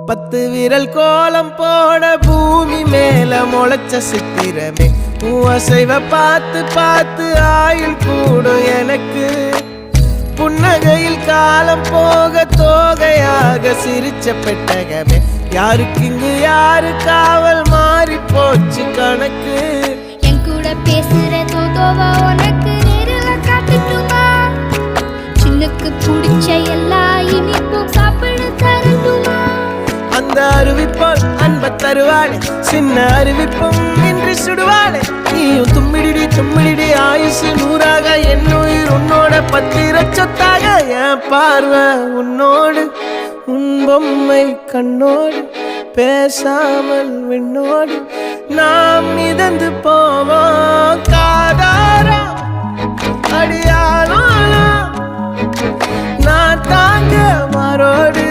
10 விரல் கோலம் போட பூமி மேல முளைச்ச சித்திரமே அசைவ பார்த்து பார்த்து ஆயுள் கூடும் எனக்கு புன்னகையில் காலம் போக தோகையாக சிரிச்ச பெட்டகமே யாருக்கு இங்கு யாரு காவல் மாறி போச்சு கணக்கு என் கூட பேசுற தோதோவா உனக்கு நேரில் காட்டுட்டுமா சின்னுக்கு பிடிச்ச எல்லா இனிப்பும் சாப்பிட தரட்டுமா அந்த அறிவிப்பால் அன்ப தருவாளே சின்ன அறிவிப்பும் இன்று சுடுவாளே நீயும் தும்மிடி ஆயுசு 100ஆக என் உயிர் உன்னோட 10 சொத்தாக என் பார்வை உன்னோடு உன் பொம்மை கண்ணோடு பேசாமல் விண்ணோடு நாம் மிதந்து போவோம் காதாரா அடியாளோ நான் தாங்க மாறோடு